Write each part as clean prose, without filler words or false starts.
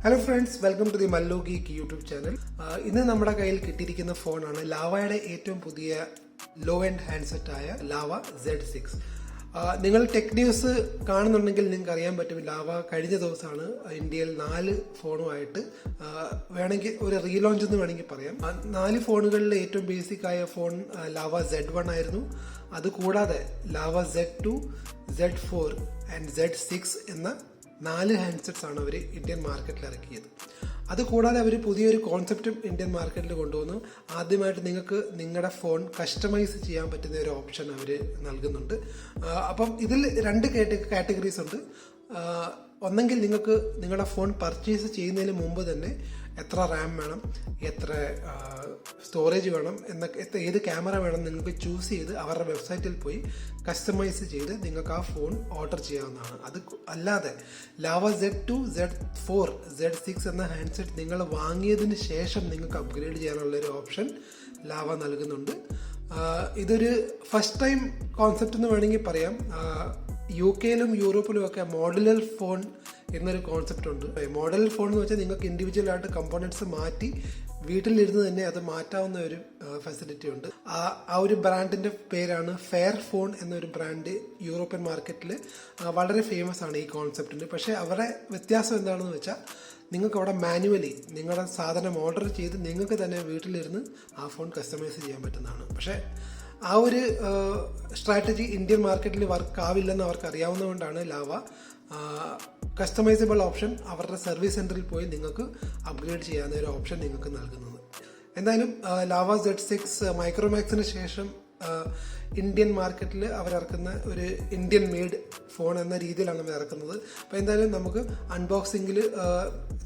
Hello friends, welcome to the Mallu geek YouTube channel. ഇന്ന് നമ്മുടെ കയ്യിൽ കിട്ടിയിരിക്കുന്ന ഫോണാണ് ലാവയുടെ ഏറ്റവും പുതിയ ലോ എൻഡ് ഹാൻഡ്സെറ്റായ ലാവ Z6. നിങ്ങൾ ടെക് ന്യൂസ് കാണുന്നുണ്ടെങ്കിൽ നിങ്ങൾക്ക് അറിയാൻ പറ്റും, ലാവ കഴിഞ്ഞ ദിവസമാണ് ഇന്ത്യയിൽ 4 ഫോണുമായിട്ട് വേണമെങ്കിൽ ഒരു റീലോഞ്ച് എന്ന് വേണമെങ്കിൽ പറയാം. 4 ഫോണുകളിൽ ഏറ്റവും ബേസിക് ആയ ഫോൺ ലാവ Z1 ആയിരുന്നു. അതുകൂടാതെ lava Z2, Z4 and Z6 എന്ന 4 ഹാൻഡ്സെറ്റ്സ് ആണ് അവർ ഇന്ത്യൻ മാർക്കറ്റിൽ ഇറക്കിയത്. അതുകൂടാതെ അവർ പുതിയൊരു കോൺസെപ്റ്റും ഇന്ത്യൻ മാർക്കറ്റിൽ കൊണ്ടുവന്നു. ആദ്യമായിട്ട് നിങ്ങൾക്ക് നിങ്ങളുടെ ഫോൺ കസ്റ്റമൈസ് ചെയ്യാൻ പറ്റുന്ന ഒരു ഓപ്ഷൻ അവർ നൽകുന്നുണ്ട്. അപ്പം ഇതിൽ 2 കാറ്റഗറീസ് ഉണ്ട്. ഒന്നെങ്കിൽ നിങ്ങൾക്ക് നിങ്ങളുടെ ഫോൺ പർച്ചേസ് ചെയ്യുന്നതിന് മുമ്പ് തന്നെ എത്ര റാം വേണം, എത്ര സ്റ്റോറേജ് വേണം എന്നൊക്കെ, ഏത് ക്യാമറ വേണം നിങ്ങൾക്ക് ചൂസ് ചെയ്ത് അവരുടെ വെബ്സൈറ്റിൽ പോയി കസ്റ്റമൈസ് ചെയ്ത് നിങ്ങൾക്ക് ആ ഫോൺ ഓർഡർ ചെയ്യാവുന്നതാണ്. അത് അല്ലാതെ ലാവ Z2, Z4, Z6 എന്ന ഹാൻഡ്സെറ്റ് നിങ്ങൾ വാങ്ങിയതിന് ശേഷം നിങ്ങൾക്ക് അപ്ഗ്രേഡ് ചെയ്യാനുള്ള ഒരു ഓപ്ഷൻ ലാവ നൽകുന്നുണ്ട്. ഇതൊരു ഫസ്റ്റ് ടൈം കോൺസെപ്റ്റ് എന്ന് വേണമെങ്കിൽ പറയാം. UK-ലും യൂറോപ്പിലും ഒക്കെ മോഡുലർ ഫോൺ എന്നൊരു കോൺസെപ്റ്റ് ഉണ്ട്. മോഡൽ ഫോൺ എന്ന് വെച്ചാൽ നിങ്ങൾക്ക് ഇൻഡിവിജ്വൽ ആയിട്ട് കമ്പോണൻറ്റ്സ് മാറ്റി വീട്ടിലിരുന്ന് തന്നെ അത് മാറ്റാവുന്ന ഒരു ഫെസിലിറ്റി ഉണ്ട്. ആ ഒരു ബ്രാൻഡിന്റെ പേരാണ് ഫെയർ ഫോൺ എന്നൊരു ബ്രാൻഡ്. യൂറോപ്യൻ മാർക്കറ്റിൽ വളരെ ഫേമസ് ആണ് ഈ കോൺസെപ്റ്റിന്. പക്ഷേ അവരുടെ വ്യത്യാസം എന്താണെന്ന് വെച്ചാൽ നിങ്ങൾക്ക് അവിടെ മാനുവലി നിങ്ങളുടെ സാധനം ഓർഡർ ചെയ്ത് നിങ്ങൾക്ക് തന്നെ വീട്ടിലിരുന്ന് ആ ഫോൺ കസ്റ്റമൈസ് ചെയ്യാൻ പറ്റുന്നതാണ്. പക്ഷേ ആ ഒരു സ്ട്രാറ്റജി ഇന്ത്യൻ മാർക്കറ്റിൽ വർക്ക് ആവില്ലെന്ന് അവർക്ക് അറിയാവുന്നതുകൊണ്ടാണ് ലാവ കസ്റ്റമൈസബിൾ ഓപ്ഷൻ അവരുടെ സർവീസ് സെന്ററിൽ പോയി നിങ്ങൾക്ക് അപ്ഗ്രേഡ് ചെയ്യാവുന്ന ഒരു ഓപ്ഷൻ നിങ്ങൾക്ക് നൽകുന്നത്. എന്തായാലും ലാവ Z6 മൈക്രോമാക്സിന് ശേഷം ഇന്ത്യൻ മാർക്കറ്റിൽ അവരിറക്കുന്ന ഒരു ഇന്ത്യൻ മെയ്ഡ് ഫോൺ എന്ന രീതിയിലാണ് അവർ ഇറക്കുന്നത്. അപ്പോൾ എന്തായാലും നമുക്ക് അൺബോക്സിങ്ങിൽ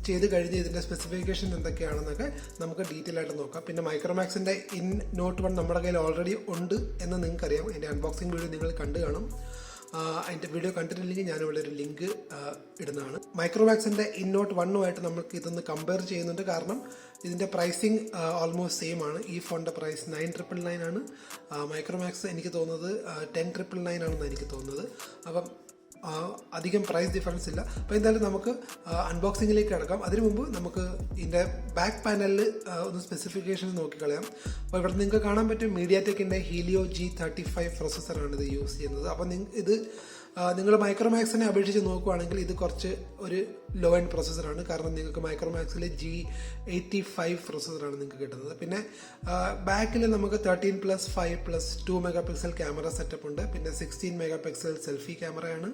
ചെയ്ത് കഴിഞ്ഞ് ഇതിൻ്റെ സ്പെസിഫിക്കേഷൻ എന്തൊക്കെയാണെന്നൊക്കെ നമുക്ക് ഡീറ്റെയിൽ ആയിട്ട് നോക്കാം. പിന്നെ മൈക്രോമാക്സിൻ്റെ Note 1 നമ്മുടെ കയ്യിൽ ഓൾറെഡി ഉണ്ട് എന്ന് നിങ്ങൾക്കറിയാം. അതിൻ്റെ അൺബോക്സിംഗ് വീഡിയോ നിങ്ങൾ കണ്ടു കാണും. അതിൻ്റെ വീഡിയോ കണ്ടിട്ടില്ലെങ്കിൽ ഞാനിവിടെ ഒരു ലിങ്ക് ഇടുന്നതാണ്. മൈക്രോമാക്സിൻ്റെ Note 1 നമുക്ക് ഇതൊന്ന് കമ്പയർ ചെയ്യുന്നുണ്ട്. കാരണം ഇതിൻ്റെ പ്രൈസിങ് ഓൾമോസ്റ്റ് സെയിം ആണ്. ഈ ഫോണിൻ്റെ പ്രൈസ് 9,999 ആണ്. മൈക്രോമാക്സ് എനിക്ക് തോന്നുന്നത് 10,999 ആണെന്ന് എനിക്ക് തോന്നുന്നത്. അപ്പം അധികം പ്രൈസ് ഡിഫറൻസ് ഇല്ല. അപ്പോൾ എന്തായാലും നമുക്ക് അൺബോക്സിങ്ങിലേക്ക് കിടക്കാം. അതിനു മുമ്പ് നമുക്ക് ഇതിൻ്റെ ബാക്ക് പാനലിൽ ഒന്ന് സ്പെസിഫിക്കേഷൻ നോക്കിക്കളയാം. അപ്പോൾ ഇവിടെ നിങ്ങൾക്ക് കാണാൻ പറ്റും, മീഡിയാടെക്കിൻ്റെ ഹീലിയോ G35 പ്രോസസ്സറാണ് ഇത് യൂസ് ചെയ്യുന്നത്. അപ്പോൾ ഇത് നിങ്ങൾ മൈക്രോമാക്സിനെ അപേക്ഷിച്ച് നോക്കുകയാണെങ്കിൽ ഇത് കുറച്ച് ഒരു ലോ എൻഡ് പ്രോസസ്സറാണ്. കാരണം നിങ്ങൾക്ക് മൈക്രോമാക്സിൽ G85 പ്രോസസ്സറാണ് നിങ്ങൾക്ക് കിട്ടുന്നത്. പിന്നെ ബാക്കിൽ നമുക്ക് 13+5+2 മെഗാ പിക്സൽ ക്യാമറ സെറ്റപ്പ് ഉണ്ട്. പിന്നെ 16 മെഗാ പിക്സൽ സെൽഫി ക്യാമറയാണ്.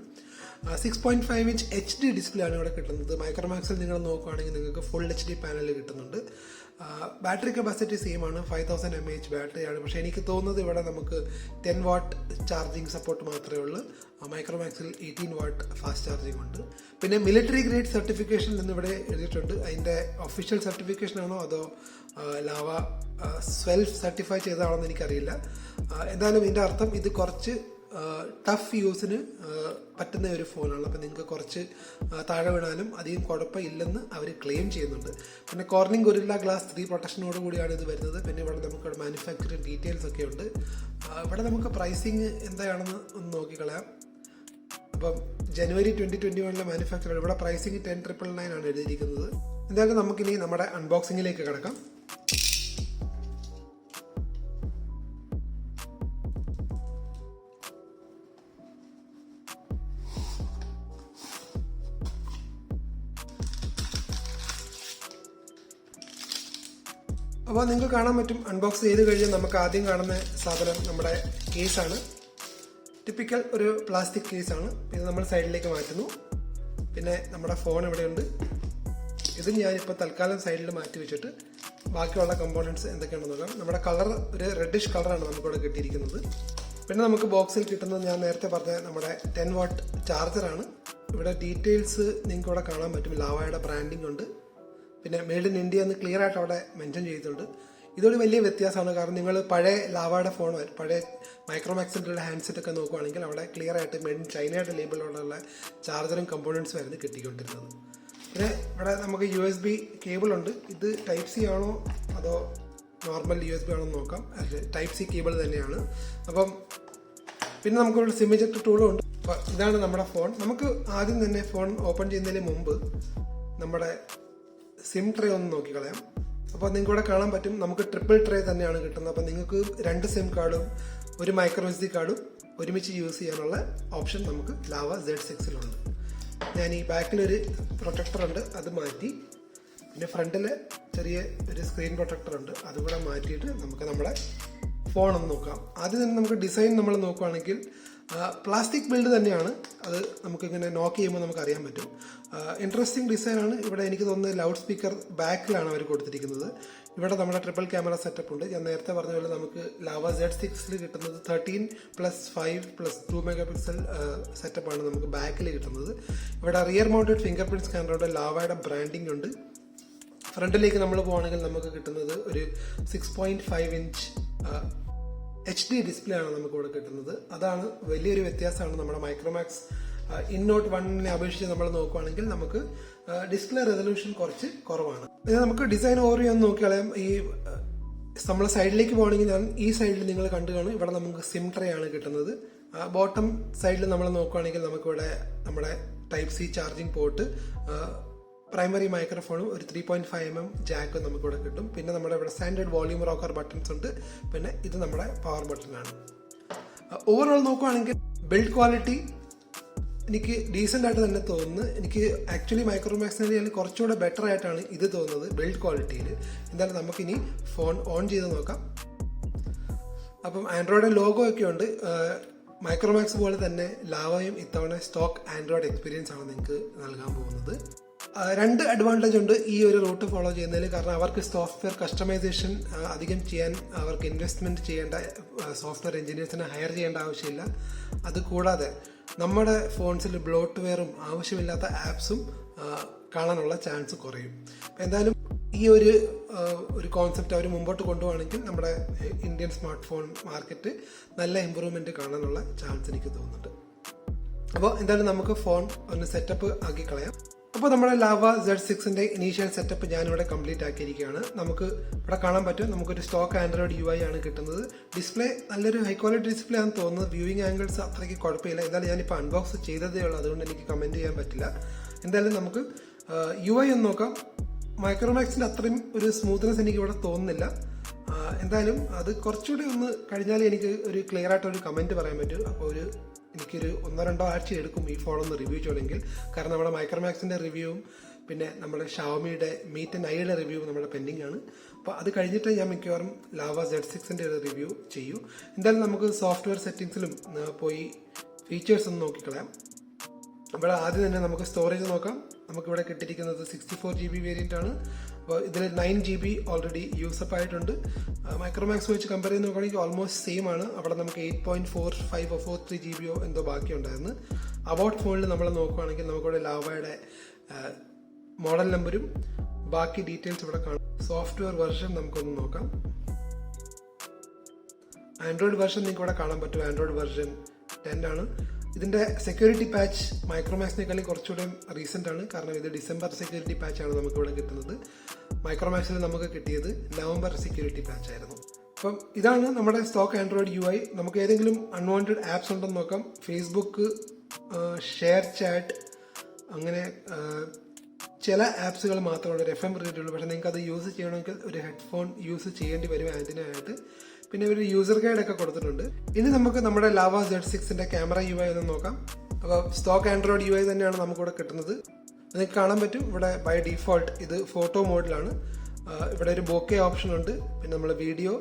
6.5 ഇഞ്ച് HD ഡിസ്പ്ലേ ആണ് ഇവിടെ കിട്ടുന്നത്. മൈക്രോമാക്സിൽ നിങ്ങൾ നോക്കുകയാണെങ്കിൽ നിങ്ങൾക്ക് ഫുൾ HD പാനൽ കിട്ടുന്നുണ്ട്. ബാറ്ററി കപ്പാസിറ്റി സെയിം ആണ്, 5000 mAh ബാറ്ററിയാണ്. പക്ഷേ എനിക്ക് തോന്നുന്നത് ഇവിടെ നമുക്ക് 10 വാട്ട് ചാർജിങ് സപ്പോർട്ട് മാത്രമേ ഉള്ളൂ. മൈക്രോമാക്സിൽ 18 വാട്ട് ഫാസ്റ്റ് ചാർജിങ് ഉണ്ട്. പിന്നെ മിലിറ്ററി ഗ്രേഡ് സർട്ടിഫിക്കേഷൻ എന്നിവിടെ എഴുതിയിട്ടുണ്ട്. അതിൻ്റെ ഒഫീഷ്യൽ സർട്ടിഫിക്കേഷൻ ആണോ അതോ ലാവ സെൽഫ് സർട്ടിഫൈ ചെയ്തതാണോ എന്ന് എനിക്കറിയില്ല. എന്തായാലും ഇതിൻ്റെ അർത്ഥം ഇത് കുറച്ച് ടഫ് യൂസിന് പറ്റുന്ന ഒരു ഫോണാണ്. അപ്പോൾ നിങ്ങൾക്ക് കുറച്ച് താഴെ വീണാലും അധികം കുഴപ്പമില്ലെന്ന് അവർ ക്ലെയിം ചെയ്യുന്നുണ്ട്. പിന്നെ കോർണിംഗ് ഗൊറില്ല ഗ്ലാസ് 3 പ്രൊട്ടക്ഷനോട് കൂടിയാണ് ഇത് വരുന്നത്. പിന്നെ ഇവിടെ നമുക്ക് മാനുഫാക്ചറിങ് ഡീറ്റെയിൽസ് ഒക്കെ ഉണ്ട്. ഇവിടെ നമുക്ക് പ്രൈസിങ് എന്താണെന്ന് ഒന്ന് നോക്കിക്കളയാം. അപ്പം ജനുവരി 2021 മാനുഫാക്ചർ, ഇവിടെ പ്രൈസിങ് 10,999 ആണ് എഴുതിയിരിക്കുന്നത്. എന്തായാലും നമുക്കിനി നമ്മുടെ അൺബോക്സിങ്ങിലേക്ക് കിടക്കാം. അപ്പോൾ നിങ്ങൾക്ക് കാണാൻ പറ്റും, അൺബോക്സ് ചെയ്ത് കഴിഞ്ഞാൽ നമുക്ക് ആദ്യം കാണുന്ന സാധനം നമ്മുടെ കേസാണ്. ടിപ്പിക്കൽ ഒരു പ്ലാസ്റ്റിക് കേസാണ്. ഇത് നമ്മൾ സൈഡിലേക്ക് മാറ്റുന്നു. പിന്നെ നമ്മുടെ ഫോൺ ഇവിടെയുണ്ട്. ഇത് ഞാനിപ്പോൾ തൽക്കാലം സൈഡിൽ മാറ്റി വെച്ചിട്ട് ബാക്കിയുള്ള കമ്പോണൻറ്റ്സ് എന്തൊക്കെയാണെന്ന് നോക്കാം. നമ്മുടെ കളർ ഒരു റെഡിഷ് കളറാണ് നമുക്കിവിടെ കിട്ടിയിരിക്കുന്നത്. പിന്നെ നമുക്ക് ബോക്സിൽ കിട്ടുന്നത് ഞാൻ നേരത്തെ പറഞ്ഞ നമ്മുടെ 10 വാട്ട് ചാർജറാണ്. ഇവിടെ ഡീറ്റെയിൽസ് നിങ്ങൾക്ക് ഇവിടെ കാണാൻ പറ്റും. ലാവയുടെ ബ്രാൻഡിങ് ഉണ്ട്. പിന്നെ മെയ്ഡ് ഇൻ ഇന്ത്യ എന്ന് ക്ലിയർ ആയിട്ട് അവിടെ മെൻഷൻ ചെയ്തിട്ടുണ്ട്. ഇതൊരു വലിയ വ്യത്യാസമാണ്. കാരണം നിങ്ങൾ പഴയ ലാവയുടെ ഫോൺ, പഴയ മൈക്രോമാക്സിൻ്റെ ഹാൻഡ്സെറ്റ് ഒക്കെ നോക്കുകയാണെങ്കിൽ അവിടെ ക്ലിയർ ആയിട്ട് മെയ്ഡ് ഇൻ ചൈനയുടെ ലേബിളോടുള്ള ചാർജറും കമ്പോണൻസും ആയിരുന്നു കിട്ടിക്കൊണ്ടിരുന്നത്. പിന്നെ ഇവിടെ നമുക്ക് USB കേബിൾ ഉണ്ട്. ഇത് Type-C ആണോ അതോ നോർമൽ USB ആണോ എന്ന് നോക്കാം. Type-C കേബിൾ തന്നെയാണ്. അപ്പം പിന്നെ നമുക്കിവിടെ സിം ഇജക്ടർ ടൂളും ഉണ്ട്. അപ്പോൾ ഇതാണ് നമ്മുടെ ഫോൺ. നമുക്ക് ആദ്യം തന്നെ ഫോൺ ഓപ്പൺ ചെയ്യുന്നതിന് മുമ്പ് നമ്മുടെ സിം ട്രേ ഒന്ന് നോക്കിക്കളയാം. അപ്പോൾ നിങ്ങൾക്ക് ഇവിടെ കാണാൻ പറ്റും നമുക്ക് ട്രിപ്പിൾ ട്രേ തന്നെയാണ് കിട്ടുന്നത്. അപ്പോൾ നിങ്ങൾക്ക് 2 സിം കാർഡും ഒരു മൈക്രോ SD കാർഡും ഒരുമിച്ച് യൂസ് ചെയ്യാനുള്ള ഓപ്ഷൻ നമുക്ക് ലാവ Z6-ലുണ്ട്. ഞാൻ ഈ ബാക്കിലൊരു പ്രൊട്ടക്ടർ ഉണ്ട്, അത് മാറ്റി. പിന്നെ ഫ്രണ്ടിൽ ചെറിയ ഒരു സ്ക്രീൻ പ്രൊട്ടക്ടർ ഉണ്ട്, അതുകൂടെ മാറ്റിയിട്ട് നമുക്ക് നമ്മുടെ ഫോൺ ഒന്ന് നോക്കാം. ആദ്യം തന്നെ നമുക്ക് ഡിസൈൻ നമ്മൾ നോക്കുകയാണെങ്കിൽ പ്ലാസ്റ്റിക് ബിൽഡ് തന്നെയാണ്. അത് നമുക്കിങ്ങനെ നോക്ക് ചെയ്യുമ്പോൾ നമുക്ക് അറിയാൻ പറ്റും. ഇൻട്രസ്റ്റിംഗ് ഡിസൈനാണ്. ഇവിടെ എനിക്ക് തോന്നുന്നത് ലൗഡ് സ്പീക്കർ ബാക്കിലാണ് അവർ കൊടുത്തിരിക്കുന്നത്. ഇവിടെ നമ്മുടെ ട്രിപ്പിൾ ക്യാമറ സെറ്റപ്പ് ഉണ്ട്. ഞാൻ നേരത്തെ പറഞ്ഞ പോലെ നമുക്ക് ലാവ Z6-ൽ കിട്ടുന്നത് 13+5+2 മെഗാപിക്സൽ സെറ്റപ്പാണ് നമുക്ക് ബാക്കിൽ കിട്ടുന്നത്. ഇവിടെ റിയർ മൗണ്ടഡ് ഫിംഗർ പ്രിന്റ് സ്കാനറുണ്ട്, ലാവയുടെ ബ്രാൻഡിംഗ് ഉണ്ട്. ഫ്രണ്ടിലേക്ക് നമ്മൾ പോകുകയാണെങ്കിൽ നമുക്ക് കിട്ടുന്നത് ഒരു 6.5 ഇഞ്ച് HD ഡിസ്പ്ലേ ആണ് നമുക്ക് ഇവിടെ കിട്ടുന്നത്. അതാണ് വലിയൊരു വ്യത്യാസമാണ്. നമ്മുടെ മൈക്രോമാക്സ് ഇന്നോട്ട് 1-നെ അപേക്ഷിച്ച് നമ്മൾ നോക്കുകയാണെങ്കിൽ നമുക്ക് ഡിസ്പ്ലേ റെസൊല്യൂഷൻ കുറച്ച് കുറവാണ്. ഇത് നമുക്ക് ഡിസൈൻ ഓവർ ചെയ്യാൻ നോക്കിയാലും ഈ നമ്മൾ സൈഡിലേക്ക് പോകണമെങ്കിൽ ഞാൻ ഈ സൈഡിൽ നിങ്ങൾ കണ്ടു കാണും, ഇവിടെ നമുക്ക് സിം ട്രേ ആണ് കിട്ടുന്നത്. ബോട്ടം സൈഡിൽ നമ്മൾ നോക്കുകയാണെങ്കിൽ നമുക്കിവിടെ നമ്മുടെ Type-C ചാർജിങ് പോർട്ട്, പ്രൈമറി മൈക്രോഫോണും ഒരു 3.5mm ജാക്കും നമുക്കിവിടെ കിട്ടും. പിന്നെ നമ്മുടെ ഇവിടെ സ്റ്റാൻഡേർഡ് വോളിയൂം റോക്കർ ബട്ടൺസ് ഉണ്ട്. പിന്നെ ഇത് നമ്മുടെ പവർ ബട്ടണാണ്. ഓവറോൾ നോക്കുകയാണെങ്കിൽ ബിൽഡ് ക്വാളിറ്റി എനിക്ക് ഡീസൻ്റ് ആയിട്ട് തന്നെ തോന്നുന്നു. എനിക്ക് ആക്ച്വലി മൈക്രോമാക്സിനെ കുറച്ചുകൂടെ ബെറ്റർ ആയിട്ടാണ് ഇത് തോന്നുന്നത് ബിൽഡ് ക്വാളിറ്റിയിൽ. എന്തായാലും നമുക്കിനി ഫോൺ ഓൺ ചെയ്ത് നോക്കാം. അപ്പം ആൻഡ്രോയിഡ് ലോഗോ ഒക്കെ ഉണ്ട്. മൈക്രോമാക്സ് പോലെ തന്നെ ലാവയും ഇത്തവണ സ്റ്റോക്ക് ആൻഡ്രോയിഡ് എക്സ്പീരിയൻസ് ആണ് നിങ്ങൾക്ക് നൽകാൻ പോകുന്നത്. 2 അഡ്വാൻറ്റേജ് ഉണ്ട് ഈ ഒരു റൂട്ട് ഫോളോ ചെയ്യുന്നതിൽ. കാരണം അവർക്ക് സോഫ്റ്റ്വെയർ കസ്റ്റമൈസേഷൻ അധികം ചെയ്യാൻ അവർക്ക് ഇൻവെസ്റ്റ്മെൻറ്റ് ചെയ്യേണ്ട, സോഫ്റ്റ്വെയർ എഞ്ചിനീയേഴ്സിനെ ഹയർ ചെയ്യേണ്ട ആവശ്യമില്ല. അതുകൂടാതെ നമ്മുടെ ഫോൺസിൽ ബ്ലോട്ട്വെയറും ആവശ്യമില്ലാത്ത ആപ്സും കാണാനുള്ള ചാൻസ് കുറയും. എന്തായാലും ഈ ഒരു കോൺസെപ്റ്റ് അവർ മുമ്പോട്ട് കൊണ്ടുപോകണമെങ്കിൽ നമ്മുടെ ഇന്ത്യൻ സ്മാർട്ട് ഫോൺ മാർക്കറ്റ് നല്ല ഇമ്പ്രൂവ്മെൻറ്റ് കാണാനുള്ള ചാൻസ് എനിക്ക് തോന്നുന്നുണ്ട്. അപ്പോൾ എന്തായാലും നമുക്ക് ഫോൺ ഒന്ന് സെറ്റപ്പ് ആക്കി കളയാം. അപ്പോൾ നമ്മുടെ ലാവ Z6-ന്റെ ഇനീഷ്യൽ സെറ്റപ്പ് ഞാനിവിടെ കംപ്ലീറ്റ് ആക്കിയിരിക്കുകയാണ്. നമുക്ക് ഇവിടെ കാണാൻ പറ്റും നമുക്കൊരു സ്റ്റോക്ക് ആൻഡ്രോയിഡ് UI ആണ് കിട്ടുന്നത്. ഡിസ്പ്ലേ നല്ലൊരു ഹൈ ക്വാളിറ്റി ഡിസ്പ്ലേ ആണെന്ന് തോന്നുന്നത്. വ്യൂയിങ് ആംഗിൾസ് അത്രയ്ക്ക് കുഴപ്പമില്ല. എന്തായാലും ഞാനിപ്പോൾ അൺബോക്സ് ചെയ്തതേ ഉള്ളൂ, അതുകൊണ്ട് എനിക്ക് കമൻറ്റ് ചെയ്യാൻ പറ്റില്ല. എന്തായാലും നമുക്ക് UI ഒന്ന് നോക്കാം. മൈക്രോമാക്സിൻ്റെ അത്രയും ഒരു സ്മൂത്ത്നെസ് എനിക്ക് ഇവിടെ തോന്നുന്നില്ല. എന്തായാലും അത് കുറച്ചുകൂടി ഒന്ന് കഴിഞ്ഞാൽ എനിക്ക് ഒരു ക്ലിയർ ആയിട്ടൊരു കമൻറ്റ് പറയാൻ പറ്റും. അപ്പോൾ എനിക്കൊരു 1-2 ആഴ്ച എടുക്കും ഈ ഫോണൊന്ന് റിവ്യൂ ചെയ്യണമെങ്കിൽ. കാരണം നമ്മുടെ മൈക്രോമാക്സിൻ്റെ റിവ്യൂവും പിന്നെ നമ്മുടെ ഷവമിയുടെ മീറ്റ് ആൻഡ് ഐയുടെ റിവ്യൂവും നമ്മുടെ പെൻഡിങ് ആണ്. അപ്പോൾ അത് കഴിഞ്ഞിട്ട് ഞാൻ മിക്കവാറും ലാവ Z6-ന്റെ ഒരു റിവ്യൂ ചെയ്യൂ. എന്തായാലും നമുക്ക് സോഫ്റ്റ്വെയർ സെറ്റിംഗ്സിലും പോയി ഫീച്ചേഴ്സ് ഒന്ന് നോക്കിക്കളയാം. ഇവിടെ ആദ്യം തന്നെ നമുക്ക് സ്റ്റോറേജ് നോക്കാം. നമുക്കിവിടെ കിട്ടിയിരിക്കുന്നത് 64GB വേരിയൻ്റ് ആണ്. അപ്പോൾ ഇതിൽ 9GB ഓൾറെഡി യൂസപ്പ് ആയിട്ടുണ്ട്. മൈക്രോമാക്സ് വെച്ച് കമ്പയർ ചെയ്ത് നോക്കുകയാണെങ്കിൽ ഓൾമോസ്റ്റ് സെയിം ആണ്. അവിടെ നമുക്ക് 8.45 43GB എന്തോ ബാക്കിയുണ്ടായിരുന്നു. അബൌട്ട് ഫോണിൽ നമ്മൾ നോക്കുകയാണെങ്കിൽ നമുക്കിവിടെ ലാവയുടെ മോഡൽ നമ്പറും ബാക്കി ഡീറ്റെയിൽസ് ഇവിടെ കാണാം. സോഫ്റ്റ്വെയർ വെർഷൻ നമുക്കൊന്ന് നോക്കാം. ആൻഡ്രോയിഡ് വെർഷൻ നിങ്ങൾക്ക് ഇവിടെ കാണാൻ പറ്റും. ആൻഡ്രോയിഡ് വെർഷൻ 10 ആണ്. ഇതിൻ്റെ സെക്യൂരിറ്റി പാച്ച് മൈക്രോമാക്സിനേക്കാളും കുറച്ചുകൂടെ റീസെൻ്റ് ആണ്. കാരണം ഇത് ഡിസംബർ സെക്യൂരിറ്റി പാച്ചാണ് നമുക്കിവിടെ കിട്ടുന്നത്. മൈക്രോമാക്സിൽ നമുക്ക് കിട്ടിയത് നവംബർ സെക്യൂരിറ്റി പാച്ച് ആയിരുന്നു. അപ്പം ഇതാണ് നമ്മുടെ സ്റ്റോക്ക് ആൻഡ്രോയിഡ് UI. നമുക്ക് ഏതെങ്കിലും അൺവാണ്ടഡ് ആപ്സ് ഉണ്ടെന്ന് നോക്കാം. ഫേസ്ബുക്ക്, ഷെയർ ചാറ്റ്, അങ്ങനെ ചില ആപ്സുകൾ മാത്രമുള്ള ഒരു FM റീഡുള്ളൂ. പക്ഷേ നിങ്ങൾക്ക് അത് യൂസ് ചെയ്യണമെങ്കിൽ ഒരു ഹെഡ്ഫോൺ യൂസ് ചെയ്യേണ്ടി വരും ആൻറ്റിനായിട്ട്. പിന്നെ ഒരു യൂസർ ഗൈഡ് ഒക്കെ കൊടുത്തിട്ടുണ്ട്. ഇനി നമുക്ക് നമ്മുടെ ലാവ Z6-ന്റെ ക്യാമറ UI ഒന്ന് നോക്കാം. അപ്പോൾ സ്റ്റോക്ക് ആൻഡ്രോയിഡ് UI തന്നെയാണ് നമുക്കിവിടെ കിട്ടുന്നത്. നിങ്ങൾക്ക് കാണാൻ പറ്റും ഇവിടെ ബൈ ഡിഫോൾട്ട് ഇത് ഫോട്ടോ മോഡിലാണ്. ഇവിടെ ഒരു ബോക്കെ ഓപ്ഷൻ ഉണ്ട്, പിന്നെ നമ്മൾ വീഡിയോ,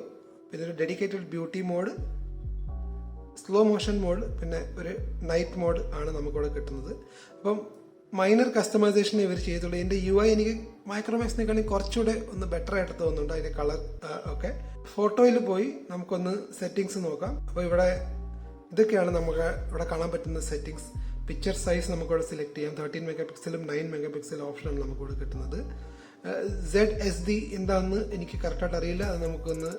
പിന്നെ ഒരു dedicated beauty mode, slow motion mode, പിന്നെ ഒരു നൈറ്റ് മോഡ് ആണ് നമുക്കിവിടെ കിട്ടുന്നത്. അപ്പം മൈനർ കസ്റ്റമൈസേഷൻ ഇവർ ചെയ്തുള്ളൂ. ഇതിൻ്റെ UI എനിക്ക് മൈക്രോമാക്സിനേക്കാളും കുറച്ചുകൂടെ ഒന്ന് ബെറ്റർ ആയിട്ട് തോന്നുന്നുണ്ട്. അതിൻ്റെ കളർ ഒക്കെ. ഫോട്ടോയിൽ പോയി നമുക്കൊന്ന് സെറ്റിങ്സ് നോക്കാം. അപ്പോൾ ഇവിടെ ഇതൊക്കെയാണ് നമുക്ക് ഇവിടെ കാണാൻ പറ്റുന്ന സെറ്റിങ്സ്. പിക്ചർ സൈസ് നമുക്കിവിടെ സെലക്ട് ചെയ്യാം. 13 മെഗാപിക്സലും 9 മെഗാപിക്സൽ ഓപ്ഷനാണ് നമുക്കിവിടെ കിട്ടുന്നത്. ZSD എന്താണെന്ന് എനിക്ക് കറക്റ്റായിട്ട് അറിയില്ല. അത് നമുക്കൊന്ന്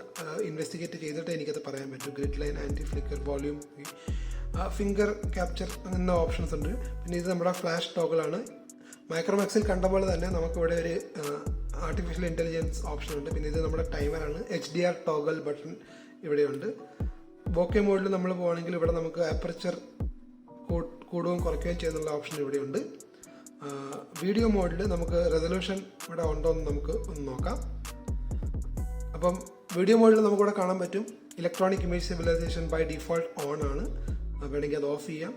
ഇൻവെസ്റ്റിഗേറ്റ് ചെയ്തിട്ട് എനിക്കത് പറയാൻ പറ്റും. Grid line, anti flicker, volume, finger capture അങ്ങനെ ഓപ്ഷൻസ് ഉണ്ട്. പിന്നെ ഇത് നമ്മുടെ ഫ്ലാഷ് ടോഗിളാണ്. മൈക്രോമാക്സിൽ കണ്ട പോലെ തന്നെ നമുക്കിവിടെ ഒരു ആർട്ടിഫിഷ്യൽ ഇൻ്റലിജൻസ് ഓപ്ഷൻ ഉണ്ട്. പിന്നെ ഇത് നമ്മുടെ ടൈമറാണ്. HDR ടോഗൽ ബട്ടൺ ഇവിടെയുണ്ട്. ബോക്കെ മോഡിൽ നമ്മൾ പോകുകയാണെങ്കിൽ ഇവിടെ നമുക്ക് അപ്പർച്ചർ കൂടുകയും കുറയ്ക്കുകയും ചെയ്യുന്നുള്ള ഓപ്ഷൻ ഇവിടെയുണ്ട്. വീഡിയോ മോഡിൽ നമുക്ക് റെസൊല്യൂഷൻ ഇവിടെ ഉണ്ടോ എന്ന് നമുക്ക് ഒന്ന് നോക്കാം. അപ്പം വീഡിയോ മോഡിൽ നമുക്കിവിടെ കാണാൻ പറ്റും electronic image stabilization by default on ആണ്. വേണമെങ്കിൽ അത് ഓഫ് ചെയ്യാം.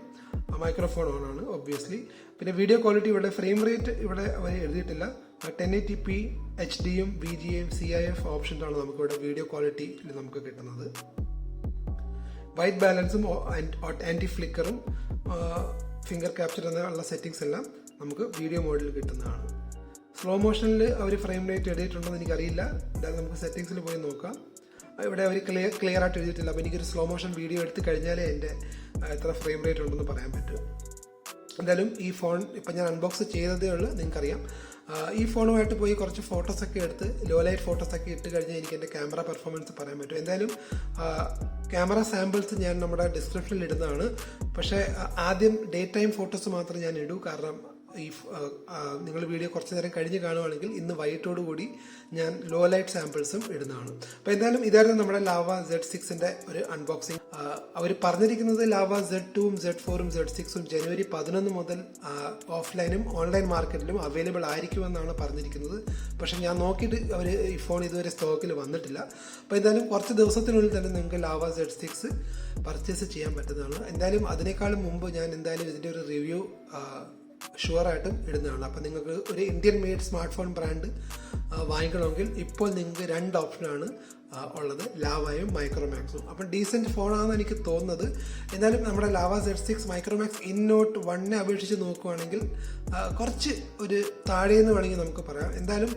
മൈക്രോഫോൺ ഓൺ ആണ് ഒബ്വിയസ്ലി. പിന്നെ വീഡിയോ ക്വാളിറ്റി ഇവിടെ ഫ്രെയിം റേറ്റ് ഇവിടെ അവർ എഴുതിയിട്ടില്ല. 1080p HDയും VGAയും CIF ഓപ്ഷൻസാണ് നമുക്കിവിടെ വീഡിയോ ക്വാളിറ്റിയിൽ നമുക്ക് കിട്ടുന്നത്. വൈറ്റ് ബാലൻസും ആൻറ്റി ഫ്ലിക്കറും ഫിംഗർ ക്യാപ്ചർ എന്നുള്ള സെറ്റിങ്സ് എല്ലാം നമുക്ക് വീഡിയോ മോഡിൽ കിട്ടുന്നതാണ്. സ്ലോ മോഷനിൽ അവർ ഫ്രെയിം റേറ്റ് എഴുതിയിട്ടുണ്ടോ എന്ന് എനിക്കറിയില്ല. എന്തായാലും നമുക്ക് സെറ്റിങ്സിൽ പോയി നോക്കാം. ഇവിടെ അവർ ക്ലിയർ ആയിട്ട് എഴുതിയിട്ടില്ല. അപ്പോൾ എനിക്കൊരു സ്ലോ മോഷൻ വീഡിയോ എടുത്ത് കഴിഞ്ഞാലേ എൻ്റെ എത്ര ഫ്രെയിം റേറ്റ് ഉണ്ടെന്ന് പറയാൻ പറ്റും. എന്തായാലും ഈ ഫോൺ ഇപ്പം ഞാൻ അൺബോക്സ് ചെയ്തതേ ഉള്ളൂ, നിങ്ങൾക്കറിയാം. ഈ ഫോണുമായിട്ട് പോയി കുറച്ച് ഫോട്ടോസൊക്കെ എടുത്ത് ലോ ലൈറ്റ് ഫോട്ടോസൊക്കെ ഇട്ട് കഴിഞ്ഞാൽ എനിക്ക് എൻ്റെ ക്യാമറ പെർഫോമൻസ് പറയാൻ പറ്റും. എന്തായാലും ക്യാമറ സാമ്പിൾസ് ഞാൻ നമ്മുടെ ഡിസ്ക്രിപ്ഷനിൽ ഇടുന്നതാണ്. പക്ഷേ ആദ്യം ഡേ ടൈം ഫോട്ടോസ് മാത്രം ഞാൻ ഇടൂ. കാരണം ഈ നിങ്ങൾ വീഡിയോ കുറച്ച് നേരം കഴിഞ്ഞ് കാണുവാണെങ്കിൽ ഇന്ന് വൈകിട്ടോടുകൂടി ഞാൻ ലോ ലൈറ്റ് സാമ്പിൾസും ഇടുന്നതാണ്. അപ്പോൾ എന്തായാലും ഇതായിരുന്നു നമ്മുടെ ലാവ Z6ന്റെ ഒരു അൺബോക്സിങ്. അവർ പറഞ്ഞിരിക്കുന്നത് ലാവ Z2ഉം Z4ഉം Z6ഉം ജനുവരി 11 മുതൽ ഓഫ്ലൈനും ഓൺലൈൻ മാർക്കറ്റിലും അവൈലബിൾ ആയിരിക്കുമെന്നാണ് പറഞ്ഞിരിക്കുന്നത്. പക്ഷേ ഞാൻ നോക്കിയിട്ട് അവർ ഈ ഫോൺ ഇതുവരെ സ്റ്റോക്കിൽ വന്നിട്ടില്ല. അപ്പോൾ എന്തായാലും കുറച്ച് ദിവസത്തിനുള്ളിൽ തന്നെ നിങ്ങൾക്ക് ലാവ Z6 പർച്ചേസ് ചെയ്യാൻ പറ്റുന്നതാണ്. എന്തായാലും അതിനേക്കാളും മുമ്പ് ഞാൻ എന്തായാലും ഇതിൻ്റെ ഒരു റിവ്യൂ ഷുവറായിട്ടും ഇടുന്നതാണ്. അപ്പം നിങ്ങൾക്ക് ഒരു Indian made smart phone brand വാങ്ങിക്കണമെങ്കിൽ ഇപ്പോൾ നിങ്ങൾക്ക് 2 ഓപ്ഷനാണ് ഉള്ളത്, ലാവയും മൈക്രോമാക്സും. അപ്പം ഡീസൻറ്റ് ഫോണാണെന്ന് എനിക്ക് തോന്നുന്നത്. എന്നാലും നമ്മുടെ ലാവ Z6 മൈക്രോമാക്സ് ഇന്നോട്ട് 1നെ അപേക്ഷിച്ച് നോക്കുകയാണെങ്കിൽ കുറച്ച് ഒരു താഴേന്ന് വേണമെങ്കിൽ നമുക്ക് പറയാം. എന്തായാലും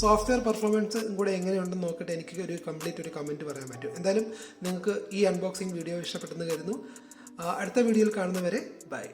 സോഫ്റ്റ്വെയർ പെർഫോമൻസ് കൂടെ എങ്ങനെയുണ്ടെന്ന് നോക്കിയിട്ട് എനിക്ക് ഒരു കംപ്ലീറ്റ് ഒരു കമൻറ്റ് പറയാൻ പറ്റും. എന്തായാലും നിങ്ങൾക്ക് ഈ അൺബോക്സിങ് വീഡിയോ ഇഷ്ടപ്പെട്ടെന്ന് കരുതുന്നു. അടുത്ത വീഡിയോയിൽ കാണുന്നവരെ ബൈ.